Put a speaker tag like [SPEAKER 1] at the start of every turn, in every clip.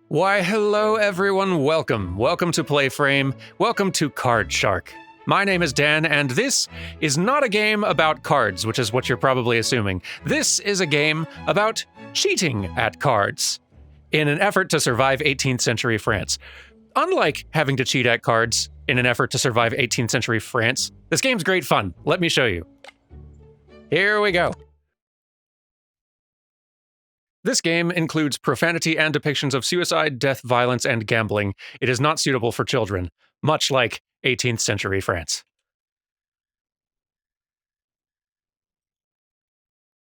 [SPEAKER 1] Why, hello everyone, welcome to PlayFrame, welcome to Card Shark. My name is Dan, and this is not a game about cards, which is what you're probably assuming. This is a game about cheating at cards, in an effort to survive 18th century France. Unlike having to cheat at cards in an effort to survive 18th century France, this game's great fun. Let me show you. Here we go. This game includes profanity and depictions of suicide, death, violence, and gambling. It is not suitable for children, much like 18th century France.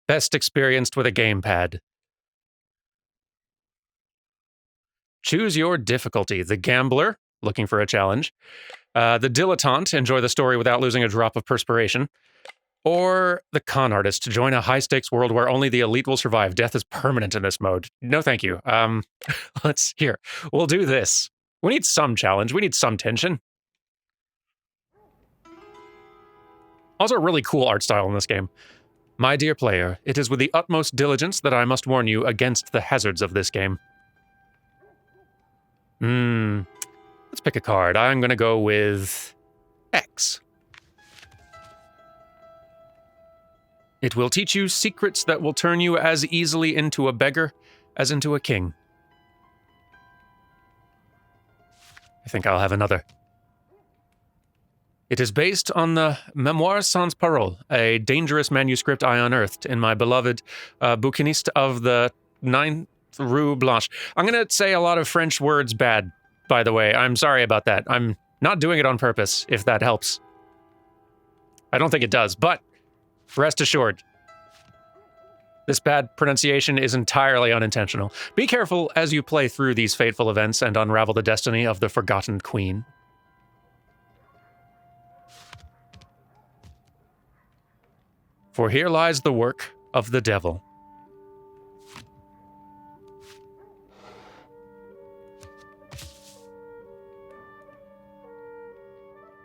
[SPEAKER 1] Best experienced with a gamepad. Choose your difficulty. The gambler, looking for a challenge. The dilettante, enjoy the story without losing a drop of perspiration. Or the con artist, join a high-stakes world where only the elite will survive. Death is permanent in this mode. No, thank you. We'll do this. We need some challenge. We need some tension. Also, really cool art style in this game. My dear player, it is with the utmost diligence that I must warn you against the hazards of this game. Let's pick a card. I'm gonna go with X. It will teach you secrets that will turn you as easily into a beggar as into a king. I think I'll have another. It is based on the Memoires sans parole, a dangerous manuscript I unearthed in my beloved bouquiniste of the 9th Rue Blanche. I'm going to say a lot of French words bad, by the way. I'm sorry about that. I'm not doing it on purpose, if that helps. I don't think it does, but rest assured, this bad pronunciation is entirely unintentional. Be careful as you play through these fateful events and unravel the destiny of the forgotten queen. For here lies the work of the devil.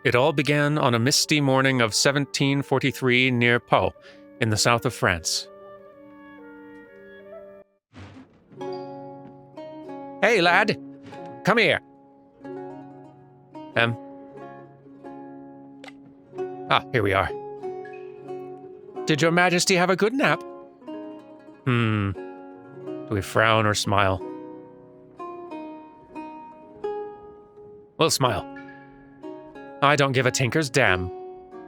[SPEAKER 1] It all began on a misty morning of 1743 near Pau, in the south of France. Hey, lad! Come here! Here we are. Did your majesty have a good nap? Do we frown or smile? We'll smile. I don't give a tinker's damn.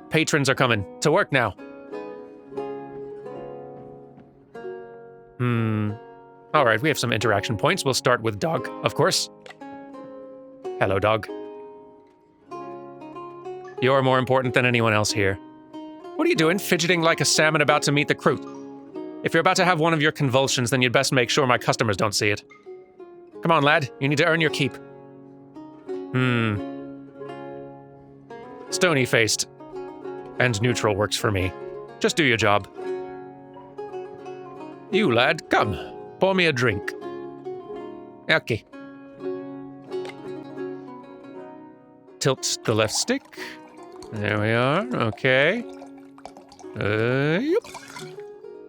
[SPEAKER 1] Patrons are coming. To work now. All right, we have some interaction points. We'll start with dog, of course. Hello, dog. You're more important than anyone else here. What are you doing, fidgeting like a salmon about to meet the croûte? If you're about to have one of your convulsions, then you'd best make sure my customers don't see it. Come on, lad. You need to earn your keep. Stony-faced and neutral works for me. Just do your job. You, lad, come. Pour me a drink. Okay. Tilt the left stick. There we are. Okay. Yep.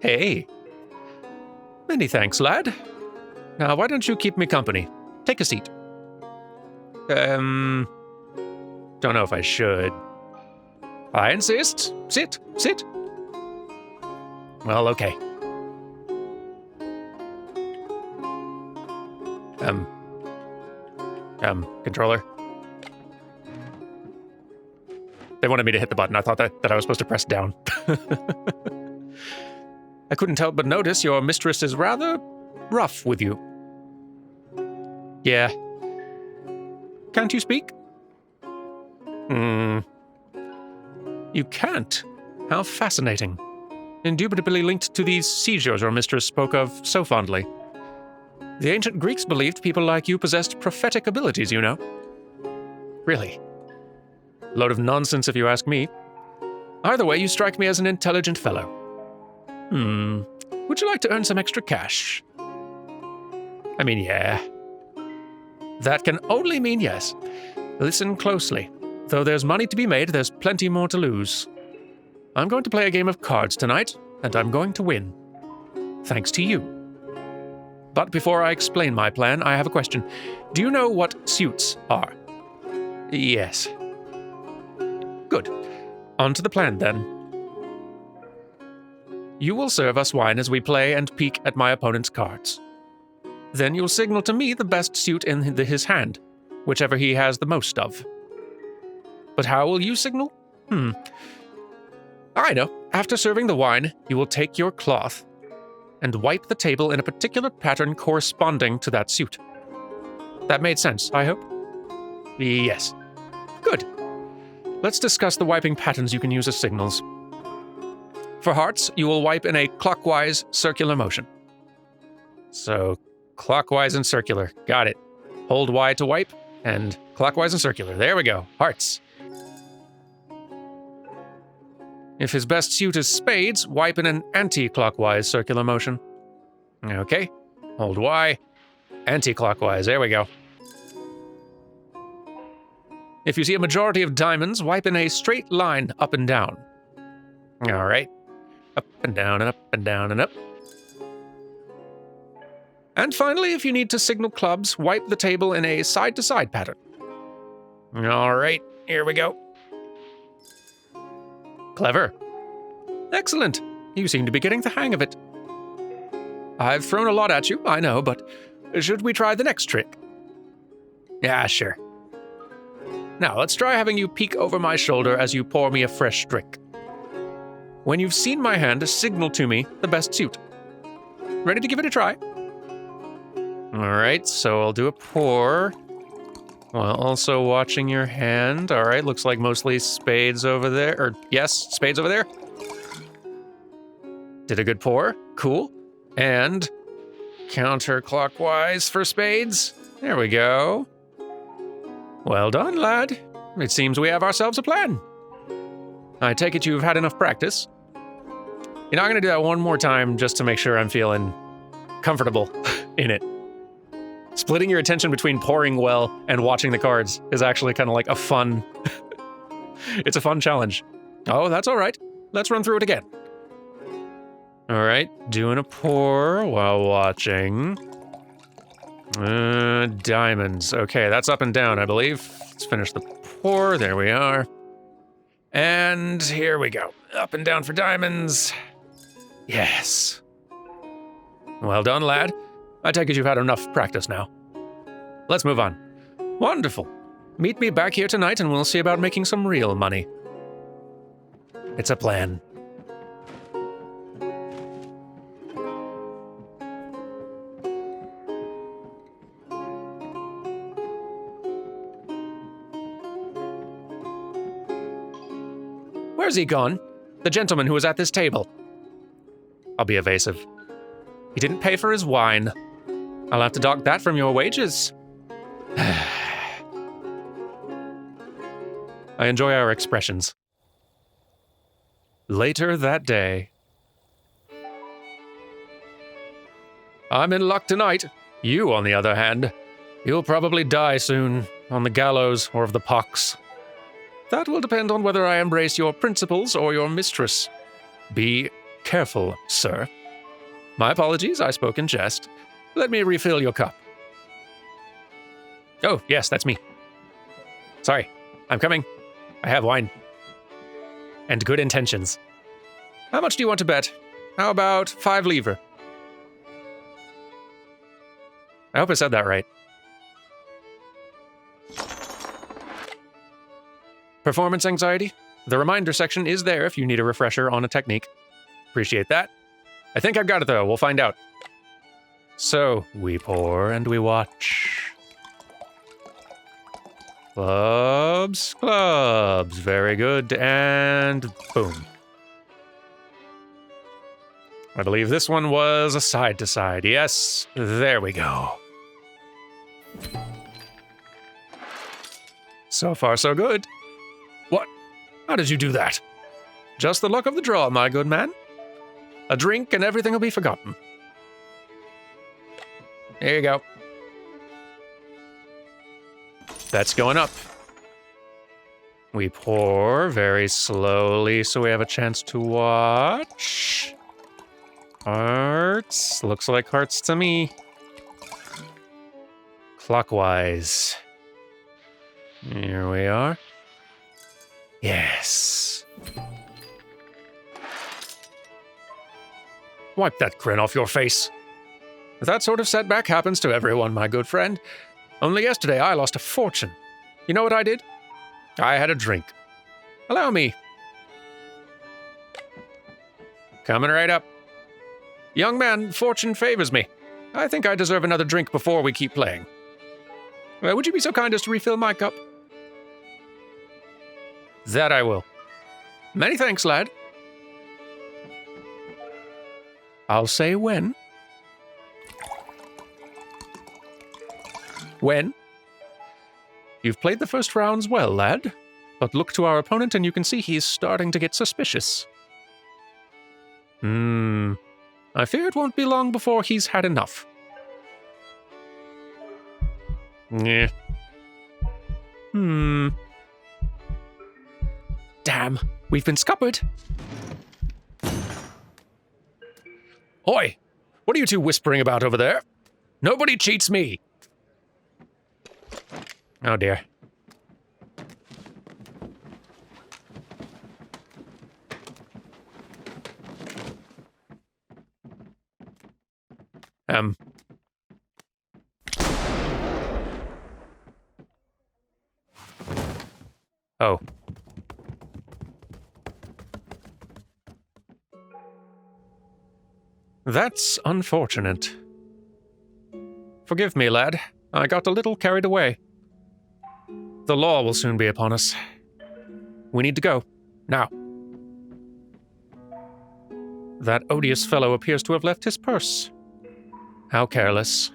[SPEAKER 1] Hey. Many thanks, lad. Now, why don't you keep me company? Take a seat. Don't know if I should. I insist. Sit. Well, okay. Controller. They wanted me to hit the button. I thought that I was supposed to press down. I couldn't help but notice your mistress is rather rough with you. Yeah. Can't you speak? You can't? How fascinating. Indubitably linked to these seizures your mistress spoke of so fondly. The ancient Greeks believed people like you possessed prophetic abilities, you know. Really? Load of nonsense if you ask me. Either way, you strike me as an intelligent fellow. Would you like to earn some extra cash? I mean, yeah. That can only mean yes. Listen closely. Though there's money to be made, there's plenty more to lose. I'm going to play a game of cards tonight, and I'm going to win. Thanks to you. But before I explain my plan, I have a question. Do you know what suits are? Yes. Good. On to the plan, then. You will serve us wine as we play and peek at my opponent's cards. Then you'll signal to me the best suit in his hand, whichever he has the most of. But how will you signal? I know. After serving the wine, you will take your cloth and wipe the table in a particular pattern corresponding to that suit. That made sense, I hope? Yes. Good. Let's discuss the wiping patterns you can use as signals. For hearts, you will wipe in a clockwise, circular motion. So, clockwise and circular. Got it. Hold Y to wipe, and clockwise and circular. There we go. Hearts. If his best suit is spades, wipe in an anti-clockwise circular motion. Okay. Hold Y. Anti-clockwise. There we go. If you see a majority of diamonds, wipe in a straight line up and down. All right. Up and down and up and down and up. And finally, if you need to signal clubs, wipe the table in a side-to-side pattern. All right. Here we go. Clever. Excellent. You seem to be getting the hang of it. I've thrown a lot at you, I know, but should we try the next trick? Yeah, sure. Now, let's try having you peek over my shoulder as you pour me a fresh drink. When you've seen my hand, signal to me the best suit. Ready to give it a try? All right, so I'll do a pour, while also watching your hand. All right, looks like mostly spades over there. Or, yes, spades over there. Did a good pour. Cool. And counterclockwise for spades. There we go. Well done, lad. It seems we have ourselves a plan. I take it you've had enough practice. You know, I'm going to do that one more time just to make sure I'm feeling comfortable in it. Splitting your attention between pouring well and watching the cards is actually kind of like a fun... It's a fun challenge. Oh, that's all right. Let's run through it again. All right, doing a pour while watching. Diamonds. Okay, that's up and down, I believe. Let's finish the pour. There we are. And here we go. Up and down for diamonds. Yes. Well done, lad. I take it you've had enough practice now. Let's move on. Wonderful. Meet me back here tonight and we'll see about making some real money. It's a plan. Where's he gone? The gentleman who was at this table. I'll be evasive. He didn't pay for his wine. I'll have to dock that from your wages. I enjoy our expressions. Later that day. I'm in luck tonight. You, on the other hand, you'll probably die soon, on the gallows or of the pox. That will depend on whether I embrace your principles or your mistress. Be careful, sir. My apologies, I spoke in jest. Let me refill your cup. Oh, yes, that's me. Sorry, I'm coming. I have wine. And good intentions. How much do you want to bet? How about 5 livres? I hope I said that right. Performance anxiety? The reminder section is there if you need a refresher on a technique. Appreciate that. I think I've got it though, we'll find out. So, we pour and we watch. Clubs, clubs, very good, and boom. I believe this one was a side to side, yes, there we go. So far so good. What? How did you do that? Just the luck of the draw, my good man. A drink and everything will be forgotten. There you go. That's going up. We pour very slowly so we have a chance to watch. Hearts. Looks like hearts to me. Clockwise. Here we are. Yes. Wipe that grin off your face. That sort of setback happens to everyone, my good friend. Only yesterday I lost a fortune. You know what I did? I had a drink. Allow me. Coming right up. Young man, fortune favors me. I think I deserve another drink before we keep playing. Would you be so kind as to refill my cup? That I will. Many thanks, lad. I'll say when. When? You've played the first rounds well, lad. But look to our opponent and you can see he's starting to get suspicious. I fear it won't be long before he's had enough. Yeah. Damn, we've been scuppered. Oi! What are you two whispering about over there? Nobody cheats me! Oh dear. Oh. That's unfortunate. Forgive me, lad. I got a little carried away. The law will soon be upon us. We need to go. Now. That odious fellow appears to have left his purse. How careless.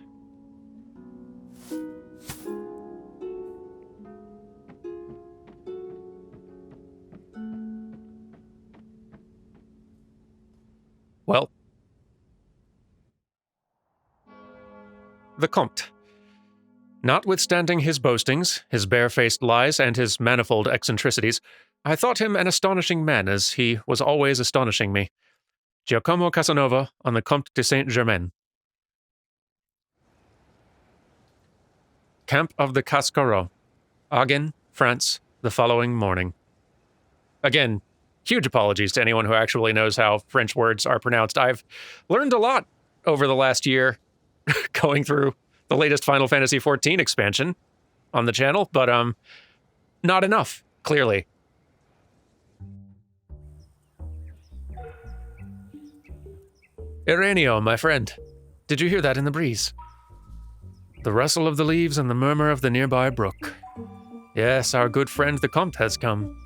[SPEAKER 1] Well. The Comte. Notwithstanding his boastings, his barefaced lies, and his manifold eccentricities, I thought him an astonishing man, as he was always astonishing me. Giacomo Casanova on the Comte de Saint-Germain. Camp of the Cascaroux, Agen, France, the following morning. Again, huge apologies to anyone who actually knows how French words are pronounced. I've learned a lot over the last year going through the latest Final Fantasy XIV expansion on the channel, but not enough, clearly. Ireneo, my friend, did you hear that in the breeze? The rustle of the leaves and the murmur of the nearby brook. Yes, our good friend the Comte has come.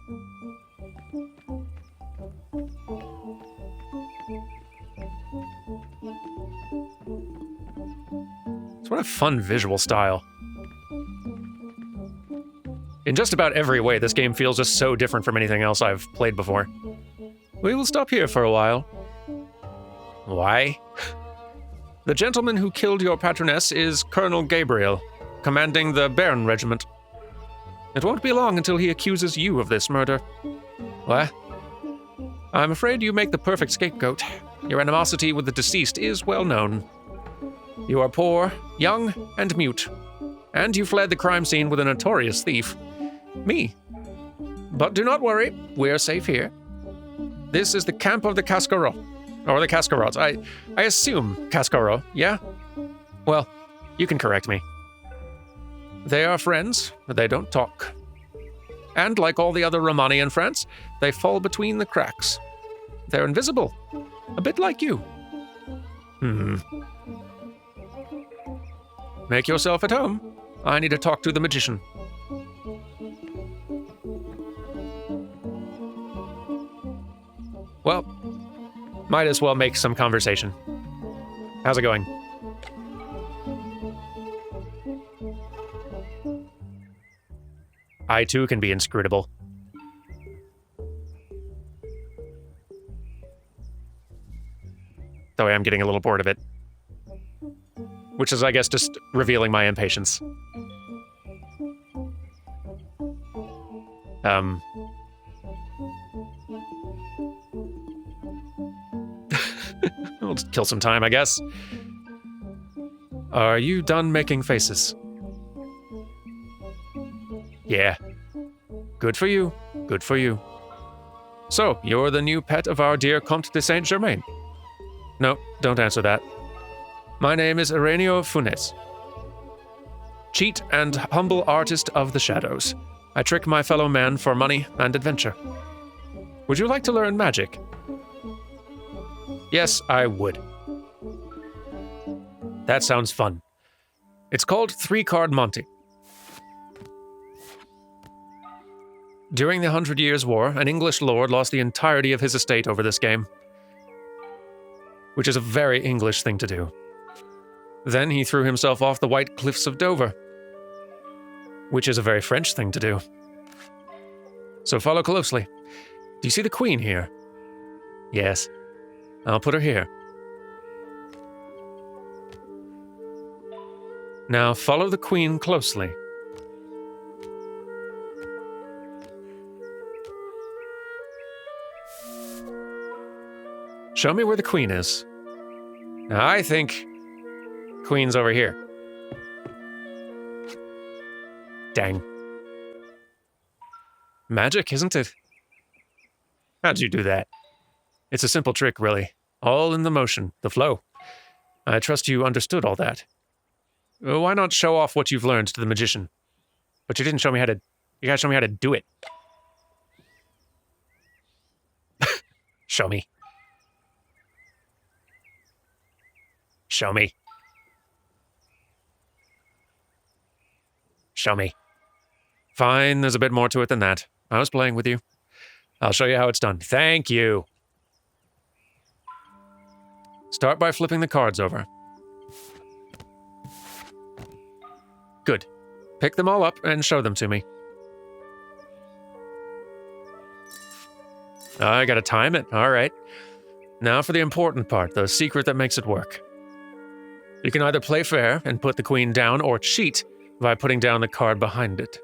[SPEAKER 1] What a fun visual style. In just about every way, this game feels just so different from anything else I've played before. We will stop here for a while. Why? The gentleman who killed your patroness is Colonel Gabriel, commanding the Bern Regiment. It won't be long until he accuses you of this murder. What? I'm afraid you make the perfect scapegoat. Your animosity with the deceased is well known. You are poor, young, and mute. And you fled the crime scene with a notorious thief. Me. But do not worry, we're safe here. This is the camp of the Cascaroux. Or the Cascarouts. I assume Cascaroux, yeah? Well, you can correct me. They are friends, but they don't talk. And like all the other Romani in France, they fall between the cracks. They're invisible. A bit like you. Make yourself at home. I need to talk to the magician. Well, might as well make some conversation. How's it going? I too can be inscrutable. Though I am getting a little bored of it. Which is, I guess, just revealing my impatience. We'll just kill some time, I guess. Are you done making faces? Yeah. Good for you. Good for you. So, you're the new pet of our dear Comte de Saint-Germain? No, don't answer that. My name is Ireneo Funes. Cheat and humble artist of the shadows. I trick my fellow man for money and adventure. Would you like to learn magic? Yes, I would. That sounds fun. It's called 3-Card Monte. During the 100 Years' War, an English lord lost the entirety of his estate over this game, which is a very English thing to do. Then he threw himself off the white cliffs of Dover, which is a very French thing to do. So follow closely. Do you see the queen here? Yes. I'll put her here. Now follow the queen closely. Show me where the queen is. Now, I think queen's over here. Dang. Magic, isn't it? How'd you do that? It's a simple trick, really. All in the motion, the flow. I trust you understood all that. Why not show off what you've learned to the magician? But you didn't show me how to... You gotta show me how to do it. Show me. Show me. Show me. Fine, there's a bit more to it than that. I was playing with you. I'll show you how it's done. Thank you. Start by flipping the cards over. Good. Pick them all up and show them to me. I gotta time it. All right. Now for the important part, the secret that makes it work. You can either play fair and put the queen down, or cheat by putting down the card behind it.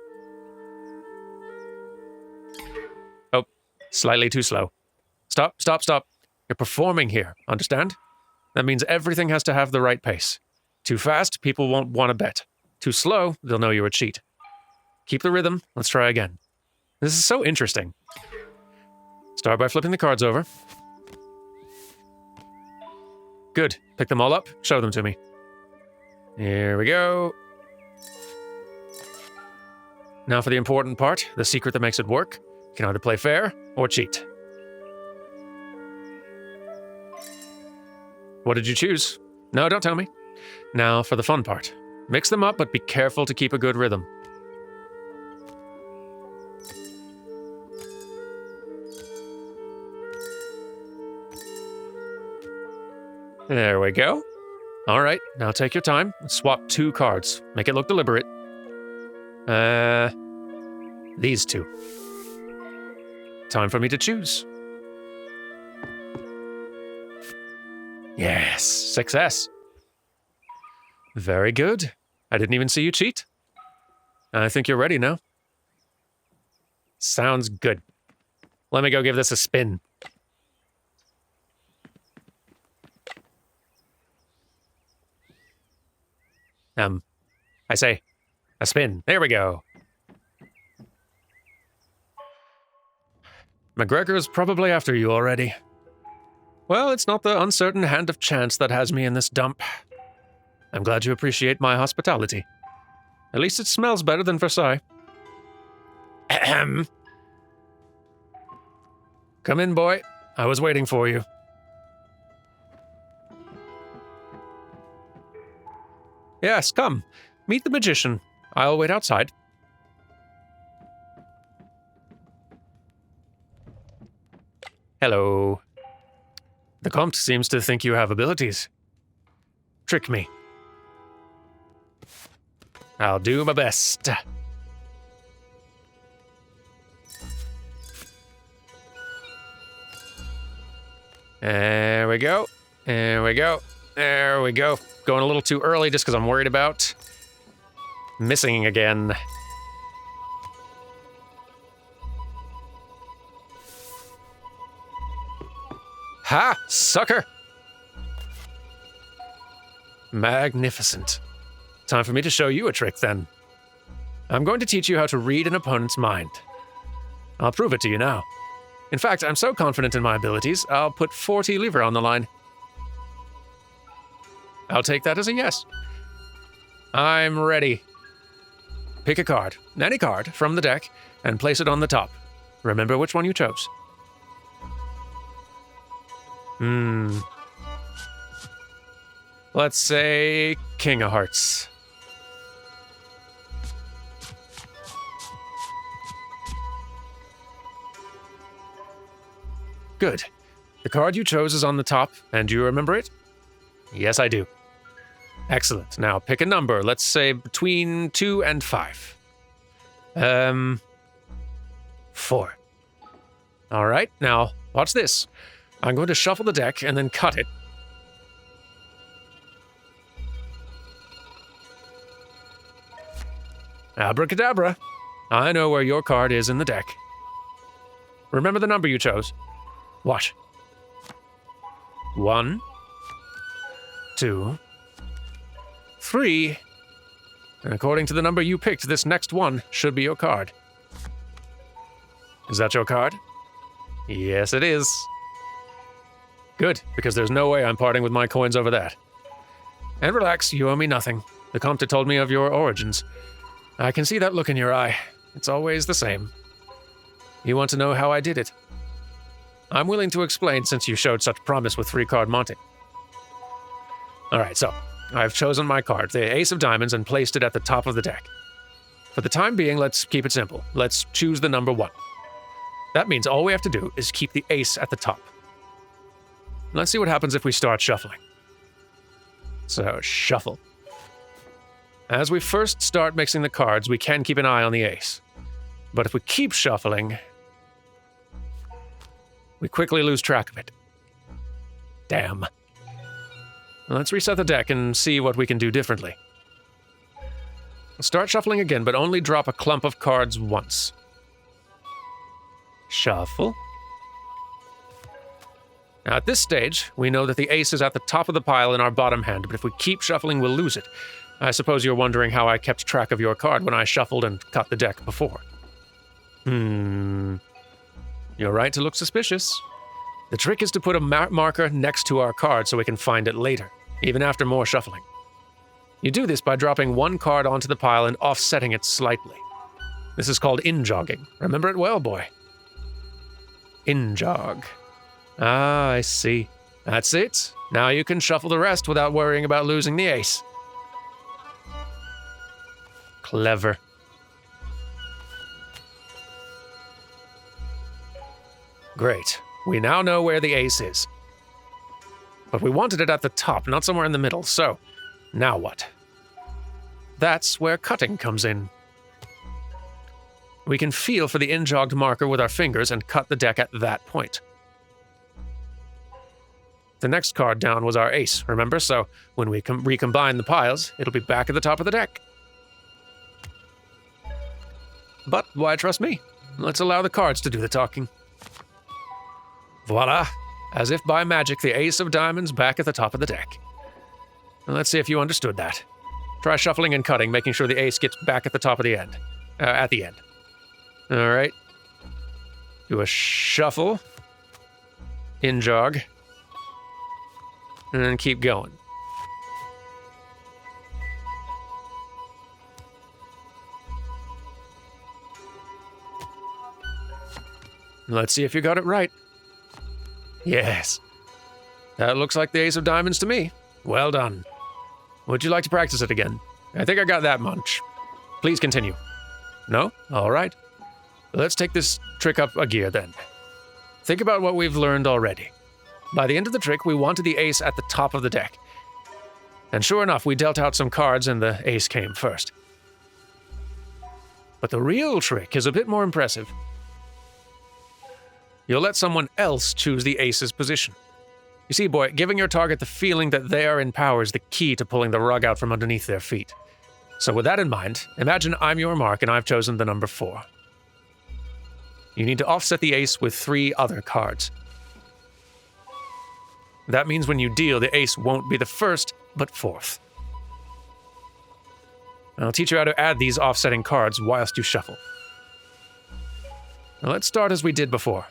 [SPEAKER 1] Oh, slightly too slow. Stop, stop, stop. You're performing here, understand? That means everything has to have the right pace. Too fast, people won't want to bet. Too slow, they'll know you're a cheat. Keep the rhythm. Let's try again. This is so interesting. Start by flipping the cards over. Good. Pick them all up. Show them to me. Here we go. Now for the important part, the secret that makes it work. You can either play fair or cheat. What did you choose? No, don't tell me. Now for the fun part. Mix them up, but be careful to keep a good rhythm. There we go. All right, now take your time. Swap 2 cards. Make it look deliberate. These 2. Time for me to choose. Yes, success. Very good. I didn't even see you cheat. I think you're ready now. Sounds good. Let me go give this a spin. I say, a spin. There we go. McGregor's probably after you already. Well, it's not the uncertain hand of chance that has me in this dump. I'm glad you appreciate my hospitality. At least it smells better than Versailles. Ahem. Come in, boy. I was waiting for you. Yes, come. Meet the magician. I'll wait outside. Hello. The Comte seems to think you have abilities. Trick me. I'll do my best. There we go. There we go. There we go. Going a little too early just because I'm worried about missing again. Ha! Sucker! Magnificent. Time for me to show you a trick then. I'm going to teach you how to read an opponent's mind. I'll prove it to you now. In fact, I'm so confident in my abilities, I'll put 40 livre on the line. I'll take that as a yes. I'm ready. Pick a card, any card, from the deck, and place it on the top. Remember which one you chose. Let's say King of Hearts. Good. The card you chose is on the top, and do you remember it? Yes, I do. Excellent. Now pick a number. Let's say between 2 and 5. 4. All right, now watch this. I'm going to shuffle the deck and then cut it. Abracadabra. I know where your card is in the deck. Remember the number you chose. Watch. 1, 2, 3. And according to the number you picked, this next one should be your card. Is that your card? Yes, it is. Good, because there's no way I'm parting with my coins over that. And relax, you owe me nothing. The Comte told me of your origins. I can see that look in your eye. It's always the same. You want to know how I did it? I'm willing to explain since you showed such promise with 3-card Monte. Alright, so I've chosen my card, the Ace of Diamonds, and placed it at the top of the deck. For the time being, let's keep it simple. Let's choose the number 1. That means all we have to do is keep the ace at the top. Let's see what happens if we start shuffling. So, shuffle. As we first start mixing the cards, we can keep an eye on the ace. But if we keep shuffling, we quickly lose track of it. Damn. Let's reset the deck and see what we can do differently. Start shuffling again, but only drop a clump of cards once. Shuffle. Now at this stage, we know that the ace is at the top of the pile in our bottom hand, but if we keep shuffling, we'll lose it. I suppose you're wondering how I kept track of your card when I shuffled and cut the deck before. You're right to look suspicious. The trick is to put a marker next to our card so we can find it later, even after more shuffling. You do this by dropping one card onto the pile and offsetting it slightly. This is called in-jogging. Remember it well, boy. In-jog. Ah, I see. That's it. Now you can shuffle the rest without worrying about losing the ace. Clever. Great. We now know where the ace is. But we wanted it at the top, not somewhere in the middle, so now what? That's where cutting comes in. We can feel for the in-jogged marker with our fingers and cut the deck at that point. The next card down was our ace, remember? So when we recombine the piles, it'll be back at the top of the deck. But why trust me? Let's allow the cards to do the talking. Voila! As if by magic, the ace of diamonds back at the top of the deck. Now let's see if you understood that. Try shuffling and cutting, making sure the ace gets back at the top of the end. At the end. All right. Do a shuffle. In-jog. And then keep going. Let's see if you got it right. Yes. That looks like the ace of diamonds to me. Well done. Would you like to practice it again? I think I got that much. Please continue. No? All right. Let's take this trick up a gear then. Think about what we've learned already. By the end of the trick, we wanted the ace at the top of the deck. And sure enough, we dealt out some cards and the ace came first. But the real trick is a bit more impressive. You'll let someone else choose the ace's position. You see, boy, giving your target the feeling that they are in power is the key to pulling the rug out from underneath their feet. So with that in mind, imagine I'm your mark and I've chosen the number 4. You need to offset the ace with 3 other cards. That means when you deal, the ace won't be the first, but 4th. I'll teach you how to add these offsetting cards whilst you shuffle. Now let's start as we did before.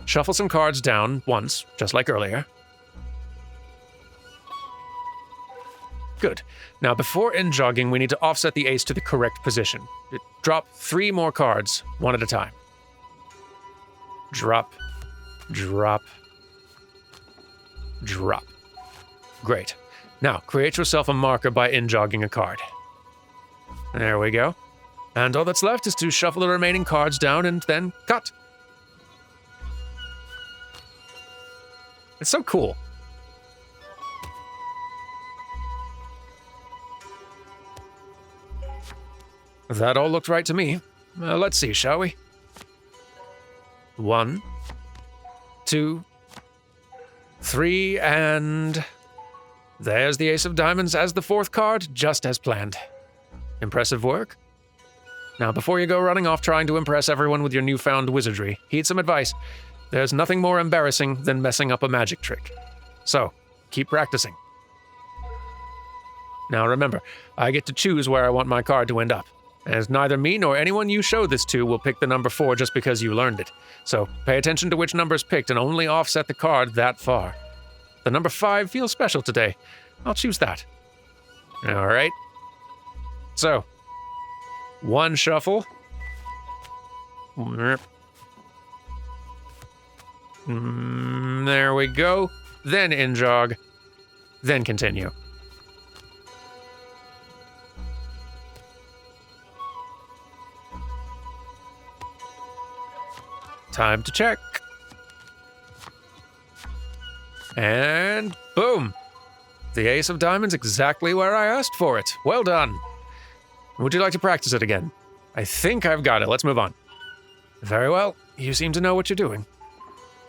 [SPEAKER 1] Shuffle some cards down once, just like earlier. Good. Now before end jogging, we need to offset the ace to the correct position. Drop 3 more cards, one at a time. Drop, drop, drop. Great. Now, create yourself a marker by end jogging a card. There we go. And all that's left is to shuffle the remaining cards down and then cut. It's so cool. That all looked right to me. Let's see, shall we? 1, 2, 3, and... there's the ace of diamonds as the 4th card, just as planned. Impressive work. Now, before you go running off trying to impress everyone with your newfound wizardry, heed some advice. There's nothing more embarrassing than messing up a magic trick. So, keep practicing. Now remember, I get to choose where I want my card to end up. And neither me nor anyone you show this to will pick the number 4 just because you learned it. So, pay attention to which number is picked and only offset the card that far. The number 5 feels special today. I'll choose that. All right. So, 1 shuffle. There we go. Then end jog. Then continue. Time to check. And boom! The ace of diamonds exactly where I asked for it. Well done. Would you like to practice it again? I think I've got it. Let's move on. Very well. You seem to know what you're doing.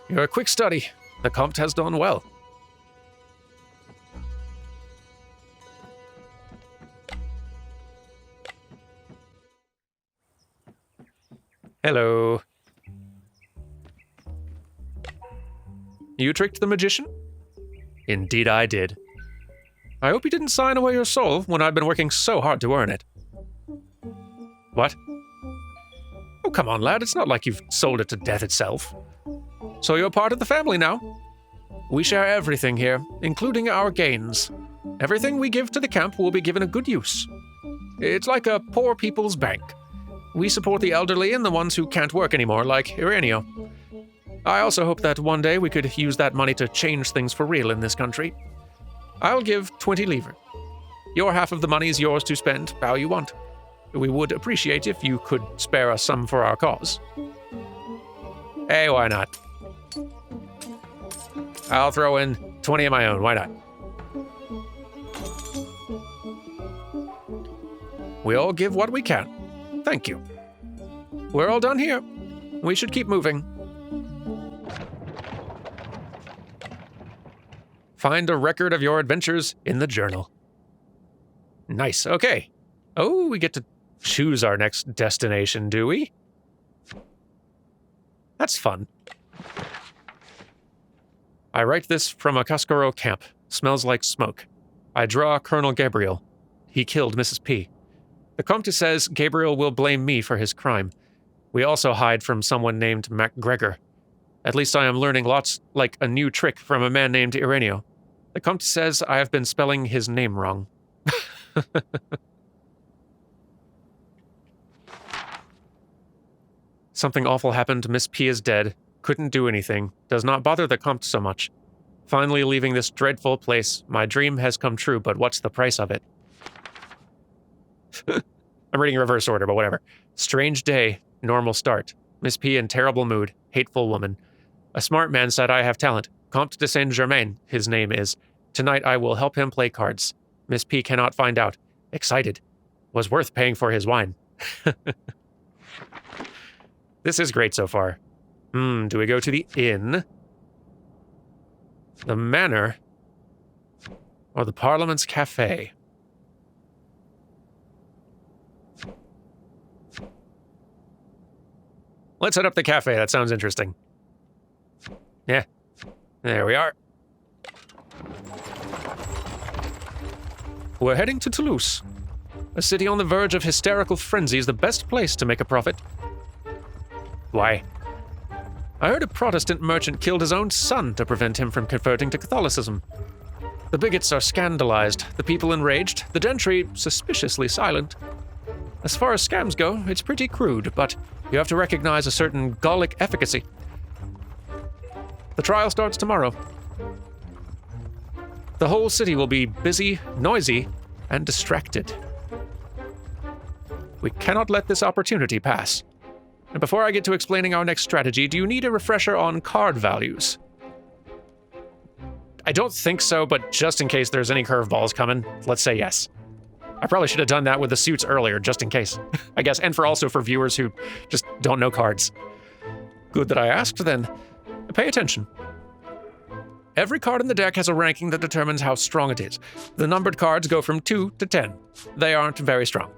[SPEAKER 1] You're a quick study. The compt has done well. Hello. You tricked the magician? Indeed I did. I hope you didn't sign away your soul when I've been working so hard to earn it. What? Oh, come on, lad. It's not like you've sold it to death itself. So you're part of the family now. We share everything here, including our gains. Everything we give to the camp will be given a good use. It's like a poor people's bank. We support the elderly and the ones who can't work anymore, like Ireneo. I also hope that one day we could use that money to change things for real in this country. I'll give 20 lever. Your half of the money is yours to spend how you want. We would appreciate if you could spare us some for our cause. Hey, why not? I'll throw in 20 of my own, why not? We all give what we can. Thank you. We're all done here. We should keep moving. Find a record of your adventures in the journal. Nice, okay. Oh, we get to choose our next destination, do we? That's fun. I write this from a Cascaro camp. Smells like smoke. I draw Colonel Gabriel. He killed Mrs. P. The Comte says Gabriel will blame me for his crime. We also hide from someone named MacGregor. At least I am learning lots like a new trick from a man named Ireneo. The Comte says I have been spelling his name wrong. Something awful happened. Miss P is dead. Couldn't do anything. Does not bother the Comte so much. Finally leaving this dreadful place. My dream has come true, but what's the price of it? I'm reading reverse order, but whatever. Strange day. Normal start. Miss P in terrible mood. Hateful woman. A smart man said I have talent. Comte de Saint-Germain, his name is. Tonight I will help him play cards. Miss P cannot find out. Excited. Was worth paying for his wine. This is great so far. Do we go to the inn? The manor? Or the Parliament's Cafe? Let's head up the cafe. That sounds interesting. Yeah. There we are. We're heading to Toulouse. A city on the verge of hysterical frenzy is the best place to make a profit. Why? I heard a Protestant merchant killed his own son to prevent him from converting to Catholicism. The bigots are scandalized, the people enraged, the gentry suspiciously silent. As far as scams go, it's pretty crude, but you have to recognize a certain Gallic efficacy. The trial starts tomorrow. The whole city will be busy, noisy, and distracted. We cannot let this opportunity pass. And before I get to explaining our next strategy, do you need a refresher on card values? I don't think so, but just in case there's any curveballs coming, let's say yes. I probably should have done that with the suits earlier, just in case, I guess, and also for viewers who just don't know cards. Good that I asked, then. Pay attention. Every card in the deck has a ranking that determines how strong it is. The numbered cards go from 2 to 10. They aren't very strong.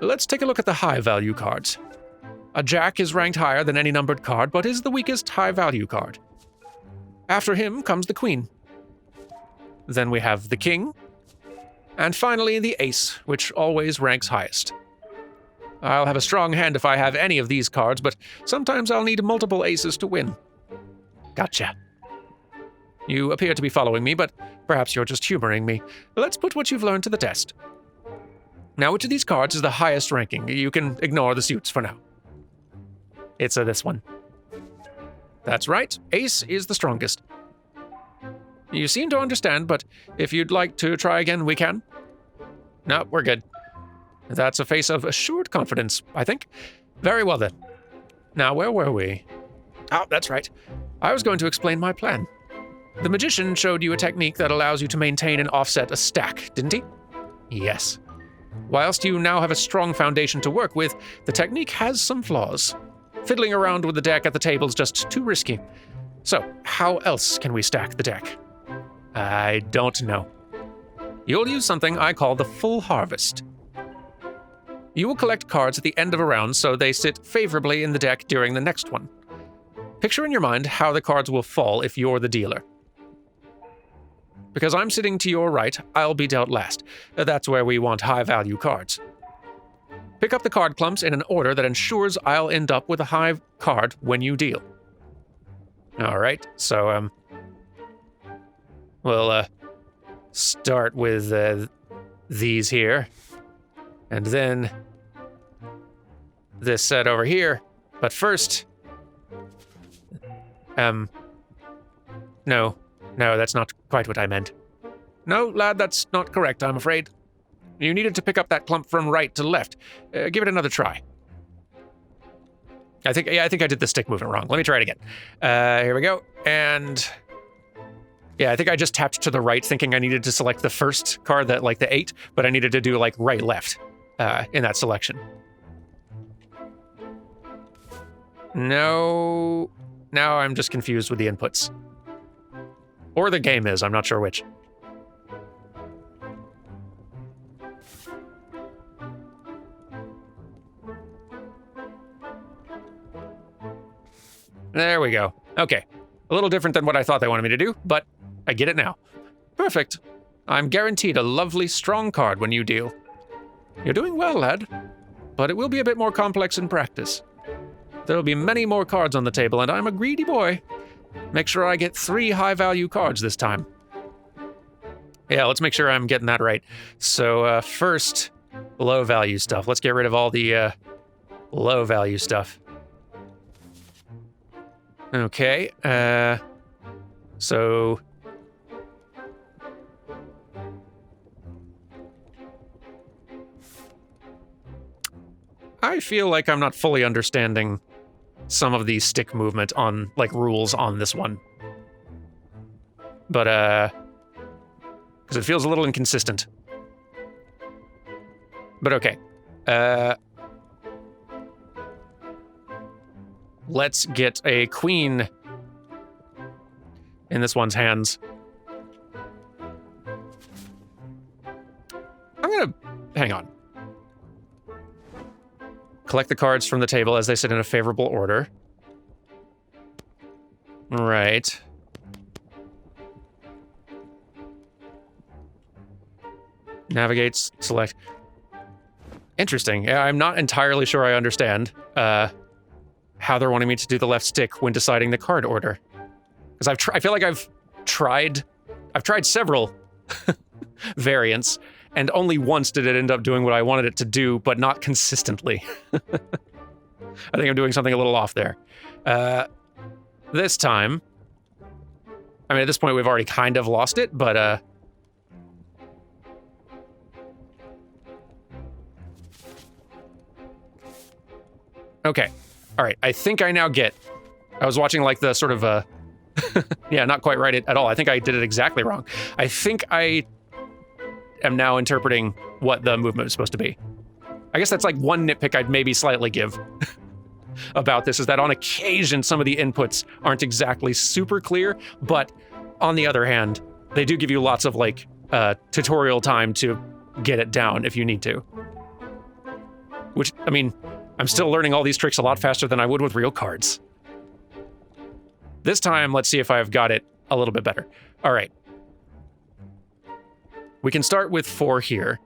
[SPEAKER 1] Let's take a look at the high-value cards. A Jack is ranked higher than any numbered card, but is the weakest high-value card. After him comes the Queen. Then we have the King. And finally, the Ace, which always ranks highest. I'll have a strong hand if I have any of these cards, but sometimes I'll need multiple aces to win. Gotcha. You appear to be following me, but perhaps you're just humoring me. Let's put what you've learned to the test. Now, which of these cards is the highest ranking? You can ignore the suits for now. It's this one. That's right, Ace is the strongest. You seem to understand, but if you'd like to try again, we can. No, we're good. That's a face of assured confidence, I think. Very well then. Now, where were we? Oh, that's right. I was going to explain my plan. The magician showed you a technique that allows you to maintain and offset a stack, didn't he? Yes. Whilst you now have a strong foundation to work with, the technique has some flaws. Fiddling around with the deck at the table is just too risky. So, how else can we stack the deck? I don't know. You'll use something I call the full harvest. You will collect cards at the end of a round so they sit favorably in the deck during the next one. Picture in your mind how the cards will fall if you're the dealer. Because I'm sitting to your right, I'll be dealt last. That's where we want high-value cards. Pick up the card clumps in an order that ensures I'll end up with a high card when you deal. All right, so, we'll, start with, these here. And then this set over here. But first... No, that's not quite what I meant. No, lad, that's not correct, I'm afraid. You needed to pick up that clump from right to left. Give it another try. I think I did the stick movement wrong. Let me try it again. Here we go. And... yeah, I think I just tapped to the right thinking I needed to select the first card, that like the 8, but I needed to do like right-left in that selection. No... now I'm just confused with the inputs. Or the game is, I'm not sure which. There we go. Okay. A little different than what I thought they wanted me to do, but I get it now. Perfect. I'm guaranteed a lovely, strong card when you deal. You're doing well, lad. But it will be a bit more complex in practice. There'll be many more cards on the table, and I'm a greedy boy. Make sure I get 3 high-value cards this time. Yeah, let's make sure I'm getting that right. So, first, low-value stuff. Let's get rid of all the, low-value stuff. Okay, so... I feel like I'm not fully understanding some of the stick movement on, like, rules on this one. But, because it feels a little inconsistent. But okay. Let's get a queen in this one's hands. I'm gonna... hang on. Collect the cards from the table as they sit in a favorable order. Right. Navigate, select. Interesting. Yeah, I'm not entirely sure I understand how they're wanting me to do the left stick when deciding the card order. Because I feel like I've tried several variants, and only once did it end up doing what I wanted it to do, but not consistently. I think I'm doing something a little off there. This time, I mean, at this point, we've already kind of lost it, but, okay. All right, I think I now get... I was watching, like, the sort of, yeah, not quite right at all. I think I did it exactly wrong. I think I am now interpreting what the movement is supposed to be. I guess that's, like, one nitpick I'd maybe slightly give about this, is that on occasion, some of the inputs aren't exactly super clear, but on the other hand, they do give you lots of, like, tutorial time to get it down if you need to. Which, I mean... I'm still learning all these tricks a lot faster than I would with real cards. This time, let's see if I've got it a little bit better. All right. We can start with 4 here.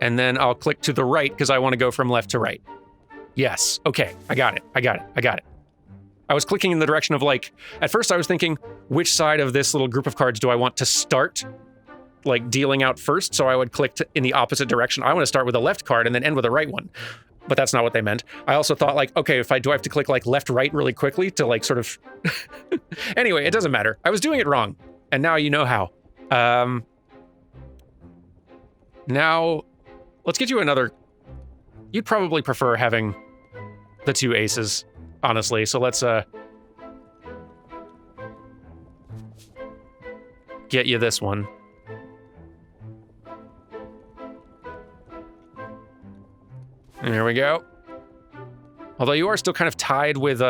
[SPEAKER 1] And then I'll click to the right because I want to go from left to right. Yes. Okay. I got it. I was clicking in the direction of, like, at first I was thinking, which side of this little group of cards do I want to start, like, dealing out first, so I would click in the opposite direction. I want to start with a left card and then end with a right one. But that's not what they meant. I also thought, like, okay, do I have to click, like, left, right really quickly to, like, sort of... Anyway, it doesn't matter. I was doing it wrong, and now you know how. Now, let's get you another... You'd probably prefer having the 2 aces, honestly, so let's, get you this one. There we go. Although you are still kind of tied with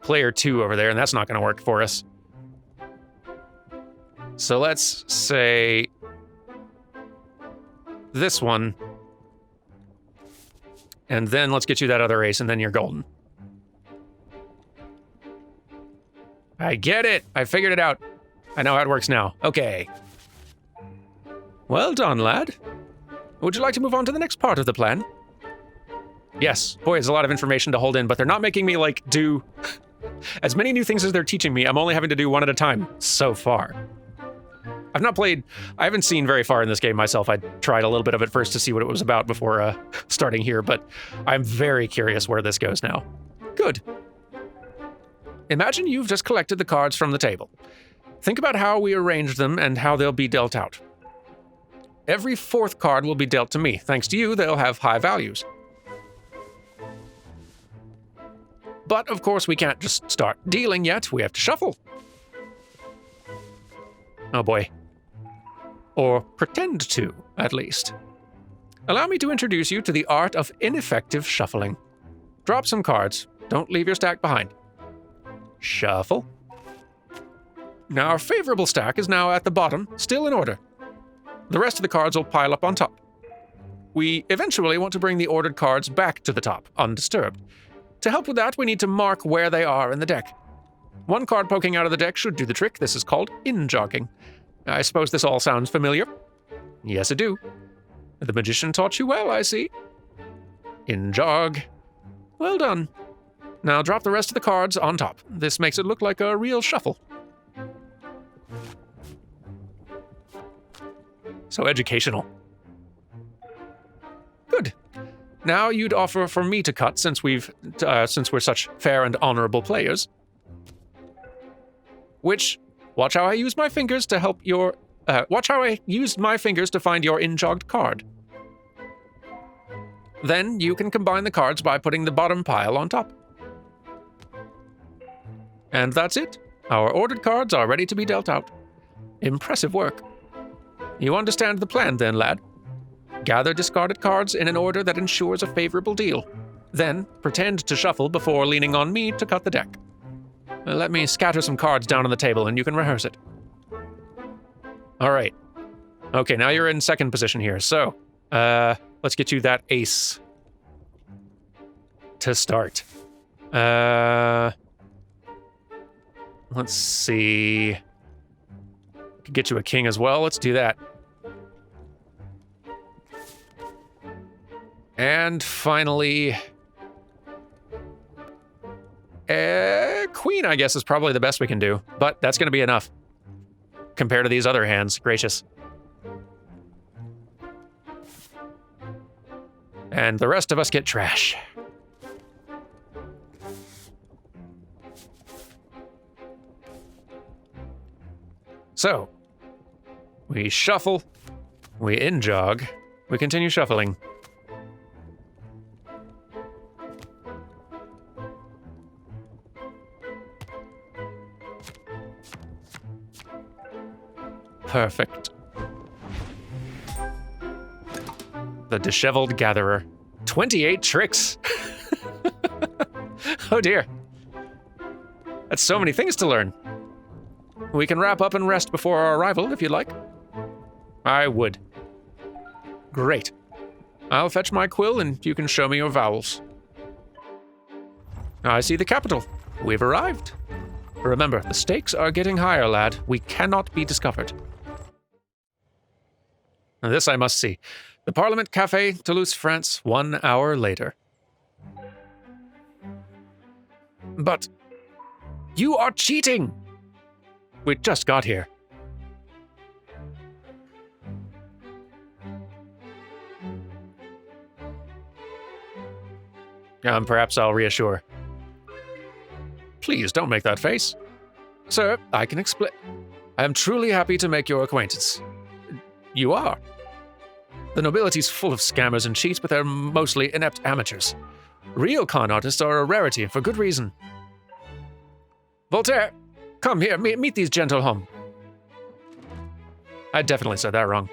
[SPEAKER 1] player 2 over there, and that's not going to work for us. So let's say this one. And then let's get you that other ace, and then you're golden. I get it. I figured it out. I know how it works now. Okay. Well done, lad. Would you like to move on to the next part of the plan? Yes, boy, it's a lot of information to hold in, but they're not making me, like, do as many new things as they're teaching me. I'm only having to do one at a time so far. I've not played, I haven't seen very far in this game myself. I tried a little bit of it first to see what it was about before starting here, but I'm very curious where this goes now. Good. Imagine you've just collected the cards from the table. Think about how we arranged them and how they'll be dealt out. Every 4th card will be dealt to me. Thanks to you, they'll have high values. But, of course, we can't just start dealing yet. We have to shuffle. Oh, boy. Or pretend to, at least. Allow me to introduce you to the art of ineffective shuffling. Drop some cards. Don't leave your stack behind. Shuffle. Now, our favorable stack is now at the bottom, still in order. The rest of the cards will pile up on top. We eventually want to bring the ordered cards back to the top, undisturbed. To help with that, we need to mark where they are in the deck. 1 card poking out of the deck should do the trick. This is called in-jogging. I suppose this all sounds familiar? Yes, I do. The magician taught you well, I see. In-jog. Well done. Now drop the rest of the cards on top. This makes it look like a real shuffle. So educational. Good. Now you'd offer for me to cut, since we're such fair and honorable players. Which, watch how I use my fingers to help your... watch how I used my fingers to find your in-jogged card. Then you can combine the cards by putting the bottom pile on top. And that's it. Our ordered cards are ready to be dealt out. Impressive work. You understand the plan then, lad? Gather discarded cards in an order that ensures a favorable deal. Then, pretend to shuffle before leaning on me to cut the deck. Let me scatter some cards down on the table and you can rehearse it. All right. Okay, now you're in second position here. So, let's get you that ace to start. Let's see. Get you a king as well. Let's do that. And finally, queen, I guess, is probably the best we can do. But that's going to be enough compared to these other hands. Gracious. And the rest of us get trash. So, we shuffle, we in-jog, we continue shuffling. Perfect. The disheveled gatherer. 28 tricks. Oh dear. That's so many things to learn. We can wrap up and rest before our arrival, if you'd like. I would. Great. I'll fetch my quill and you can show me your vowels. I see the capital. We've arrived. Remember, the stakes are getting higher, lad. We cannot be discovered. Now this I must see. The Parliament Café, Toulouse, France, 1 hour later. But you are cheating! We just got here. Perhaps I'll reassure. Please don't make that face. Sir, I can explain. I am truly happy to make your acquaintance. You are. The nobility's full of scammers and cheats, but they're mostly inept amateurs. Real con artists are a rarity, for good reason. Voltaire, come here, meet these gentlemen. I definitely said that wrong.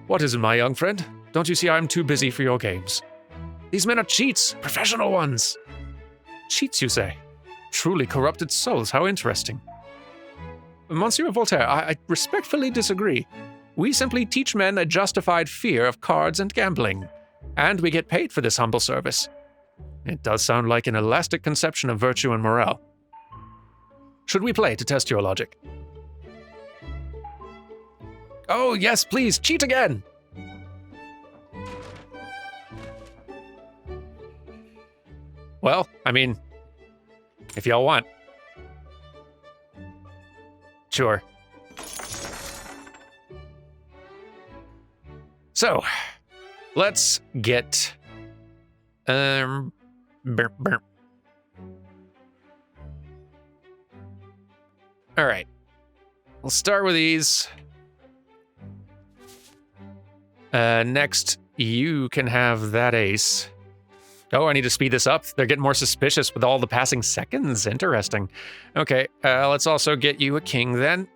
[SPEAKER 1] What is it, my young friend? Don't you see I'm too busy for your games? These men are cheats, professional ones. Cheats, you say? Truly corrupted souls, how interesting. Monsieur Voltaire, I respectfully disagree. We simply teach men a justified fear of cards and gambling, and we get paid for this humble service. It does sound like an elastic conception of virtue and morale. Should we play to test your logic? Oh, yes, please, cheat again! Well, I mean, if y'all want. Sure. So, let's get... burp. Alright. We'll start with these. Next, you can have that ace. Oh, I need to speed this up. They're getting more suspicious with all the passing seconds. Interesting. Okay, let's also get you a king then.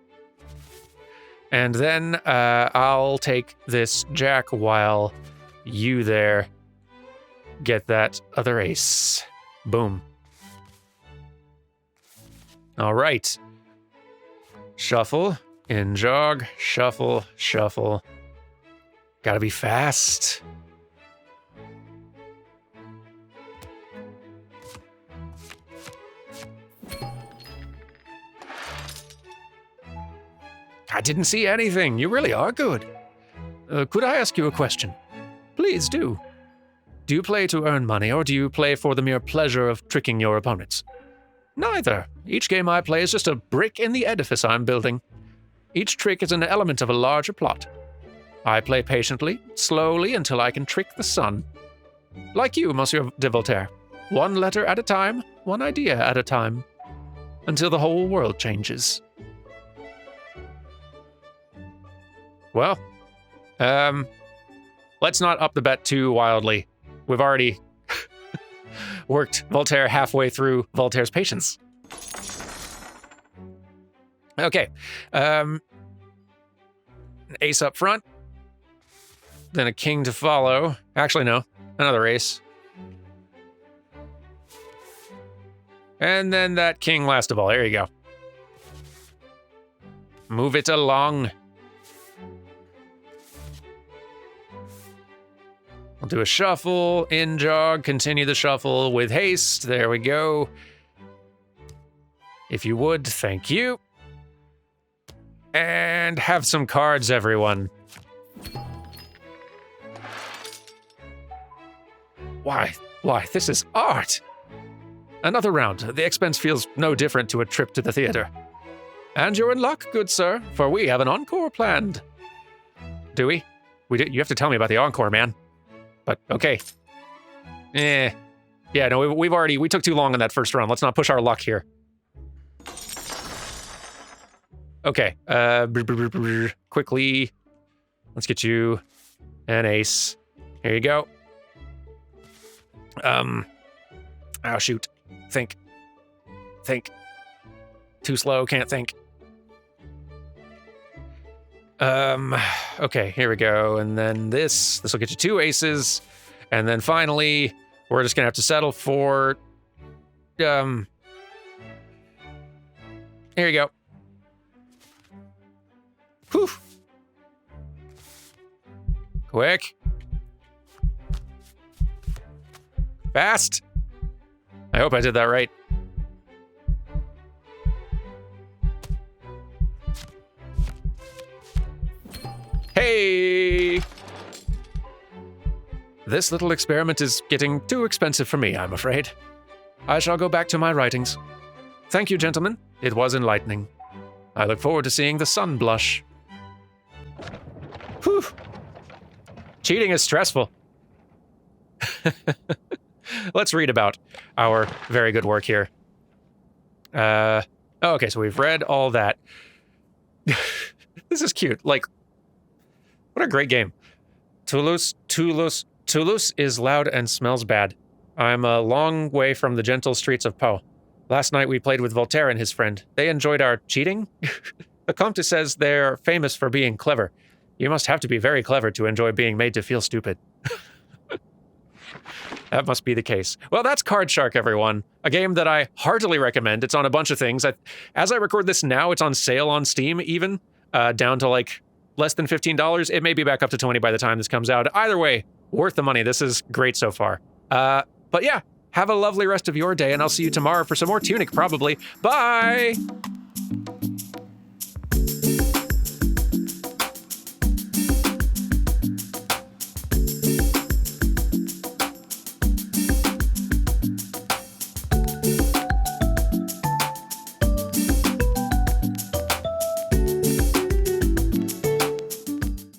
[SPEAKER 1] And then I'll take this jack while you there get that other ace. Boom. All right. Shuffle, in jog, shuffle, shuffle. Gotta be fast. I didn't see anything. You really are good. Could I ask you a question? Please do. Do you play to earn money, or do you play for the mere pleasure of tricking your opponents? Neither. Each game I play is just a brick in the edifice I'm building. Each trick is an element of a larger plot. I play patiently, slowly, until I can trick the sun. Like you, Monsieur de Voltaire. One letter at a time, one idea at a time. Until the whole world changes. Well, let's not up the bet too wildly. We've already worked Voltaire halfway through Voltaire's patience. Okay, an ace up front, then a king to follow. Actually, no, another ace. And then that king last of all. There you go. Move it along. We'll do a shuffle, in jog, continue the shuffle with haste. There we go. If you would, thank you. And have some cards, everyone. Why, this is art! Another round. The expense feels no different to a trip to the theater. And you're in luck, good sir, for we have an encore planned. Do we? You have to tell me about the encore, man. But, okay. Yeah, no, we took too long on that first round. Let's not push our luck here. Okay, quickly. Let's get you an ace. Here you go. Oh, shoot. Think. Too slow, can't think. Okay, here we go. And then this will get you 2 aces. And then finally, we're just gonna have to settle for, here you go. Whew. Quick. Fast. I hope I did that right. Hey! This little experiment is getting too expensive for me, I'm afraid. I shall go back to my writings. Thank you, gentlemen. It was enlightening. I look forward to seeing the sun blush. Whew. Cheating is stressful. Let's read about our very good work here. Okay, so we've read all that. This is cute. Like, what a great game. Toulouse is loud and smells bad. I'm a long way from the gentle streets of Pau. Last night we played with Voltaire and his friend. They enjoyed our cheating. The Comte says they're famous for being clever. You must have to be very clever to enjoy being made to feel stupid. That must be the case. Well, that's Card Shark, everyone. A game that I heartily recommend. It's on a bunch of things. As I record this now, it's on sale on Steam even, down to like less than $15. It may be back up to 20 by the time this comes out. Either way, worth the money. This is great so far. But yeah, have a lovely rest of your day, and I'll see you tomorrow for some more Tunic, probably. Bye!